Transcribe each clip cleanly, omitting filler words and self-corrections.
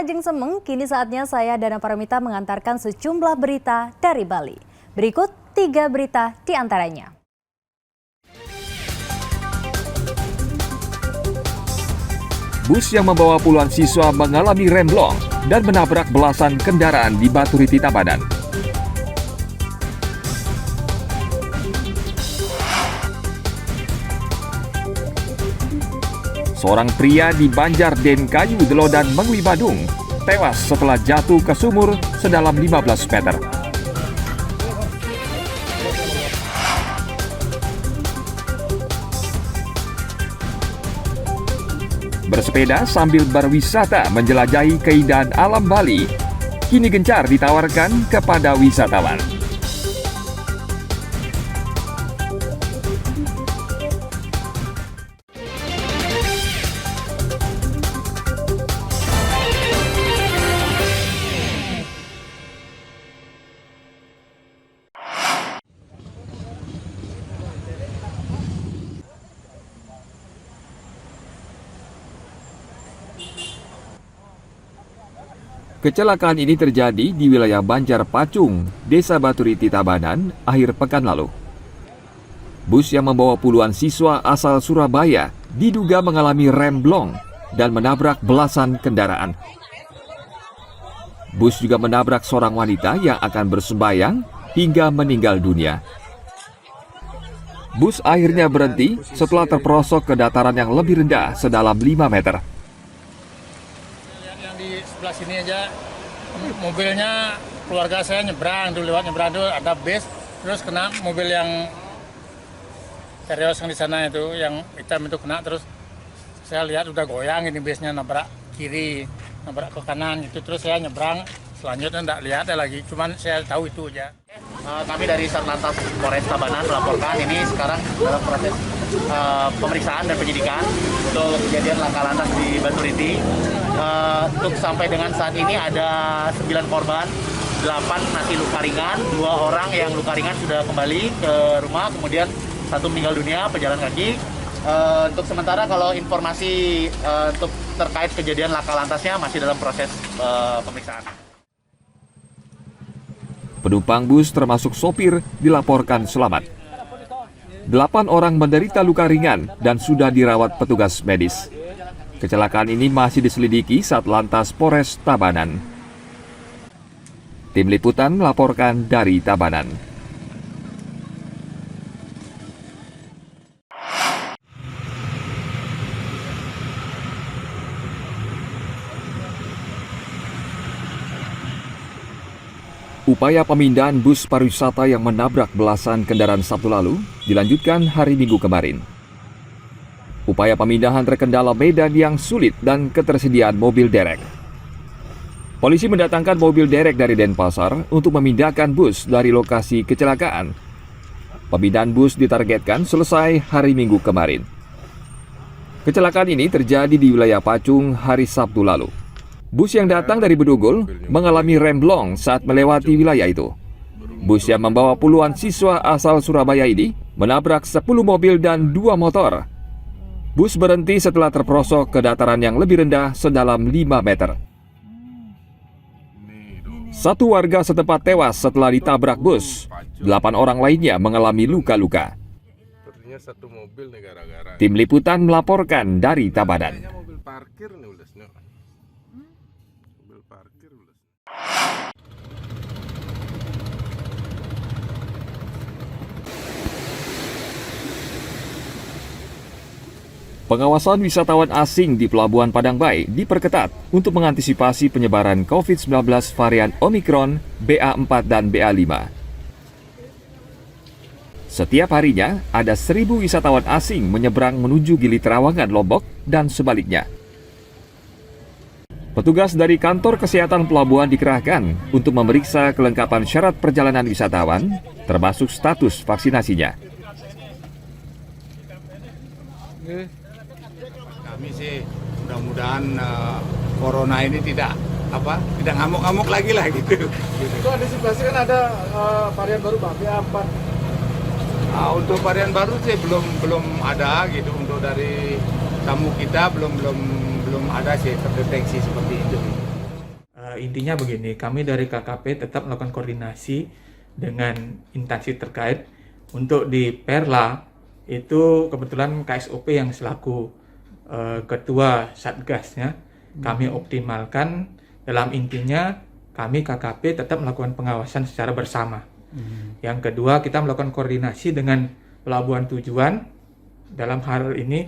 Jeng Semeng, kini saatnya saya Dana Paramita mengantarkan sejumlah berita dari Bali. Berikut 3 berita di antaranya. Bus yang membawa puluhan siswa mengalami remblong dan menabrak belasan kendaraan di Baturiti, Tabanan. Seorang pria di Banjardenkayu, Delodan, Mengwi, Badung, tewas setelah jatuh ke sumur sedalam 15 meter. Bersepeda sambil berwisata menjelajahi keindahan alam Bali, kini gencar ditawarkan kepada wisatawan. Kecelakaan ini terjadi di wilayah Banjar Pacung, Desa Baturiti, Tabanan, akhir pekan lalu. Bus yang membawa puluhan siswa asal Surabaya diduga mengalami remblong dan menabrak belasan kendaraan. Bus juga menabrak seorang wanita yang akan bersembayang hingga meninggal dunia. Bus akhirnya berhenti setelah terperosok ke dataran yang lebih rendah sedalam 5 meter. Di sebelah sini aja mobilnya keluarga saya nyebrang dulu, lewat nyebrang dulu ada bus, terus kena mobil yang Terios yang di sana itu yang hitam itu kena, terus saya lihat udah goyang ini busnya, nabrak kiri, nabrak ke kanan gitu, terus saya nyebrang, selanjutnya enggak lihat ada lagi, cuman saya tahu itu aja. Kami dari Satlantas Polres Tabanan melaporkan ini sekarang dalam proses pemeriksaan dan penyidikan untuk kejadian laka lantas di Baturiti. Untuk sampai dengan saat ini ada 9 korban, 8 masih luka ringan, 2 orang yang luka ringan sudah kembali ke rumah, kemudian 1 meninggal dunia pejalan kaki. Untuk sementara kalau informasi untuk terkait kejadian laka lantasnya masih dalam proses pemeriksaan. Penumpang bus termasuk sopir dilaporkan selamat. 8 orang menderita luka ringan dan sudah dirawat petugas medis. Kecelakaan ini masih diselidiki Satlantas Polres Tabanan. Tim Liputan melaporkan dari Tabanan. Upaya pemindahan bus pariwisata yang menabrak belasan kendaraan Sabtu lalu dilanjutkan hari Minggu kemarin. Upaya pemindahan terkendala medan yang sulit dan ketersediaan mobil derek. Polisi mendatangkan mobil derek dari Denpasar untuk memindahkan bus dari lokasi kecelakaan. Pemindahan bus ditargetkan selesai hari Minggu kemarin. Kecelakaan ini terjadi di wilayah Pacung hari Sabtu lalu. Bus yang datang dari Bedugul mengalami remblong saat melewati wilayah itu. Bus yang membawa puluhan siswa asal Surabaya ini menabrak 10 mobil dan 2 motor. Bus berhenti setelah terperosok ke dataran yang lebih rendah sedalam 5 meter. 1 warga setempat tewas setelah ditabrak bus. 8 orang lainnya mengalami luka-luka. Tim Liputan melaporkan dari Tabanan. Pengawasan wisatawan asing di Pelabuhan Padang Bayi diperketat untuk mengantisipasi penyebaran COVID-19 varian Omikron, BA4 dan BA5. Setiap harinya, ada 1.000 wisatawan asing menyeberang menuju Gili Trawangan, Lombok, dan sebaliknya. Petugas dari kantor kesehatan pelabuhan dikerahkan untuk memeriksa kelengkapan syarat perjalanan wisatawan, termasuk status vaksinasinya. Kami sih mudah-mudahan corona ini tidak ngamuk-ngamuk lagi lah gitu. Itu antisipasi kan ada varian baru BA4. Untuk varian baru sih belum ada gitu, untuk dari tamu kita belum ada sih terdeteksi seperti itu. Intinya begini, kami dari KKP tetap melakukan koordinasi dengan instansi terkait. Untuk di Perla itu kebetulan KSOP yang selaku ketua Satgasnya kami optimalkan. Dalam intinya kami KKP tetap melakukan pengawasan secara bersama. Yang kedua, kita melakukan koordinasi dengan pelabuhan tujuan. Dalam hal ini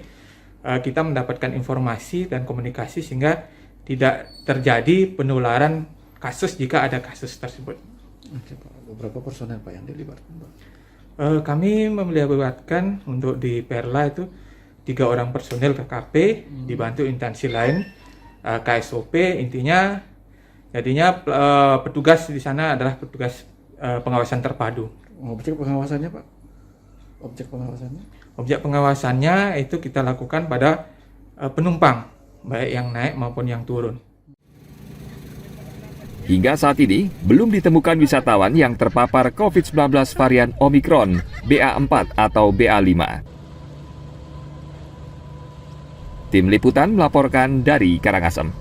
kita mendapatkan informasi dan komunikasi sehingga tidak terjadi penularan kasus jika ada kasus tersebut. Oke, Pak. Beberapa personel Pak yang dilibatkan, Pak? Kami melibatkan untuk di Perla itu 3 orang personel KKP dibantu instansi lain, KSOP. Intinya jadinya petugas di sana adalah petugas pengawasan terpadu. Objek pengawasannya, Pak? Objek pengawasannya? Objek pengawasannya itu kita lakukan pada penumpang, baik yang naik maupun yang turun. Hingga saat ini, belum ditemukan wisatawan yang terpapar COVID-19 varian Omicron BA4 atau BA5. Tim Liputan melaporkan dari Karangasem.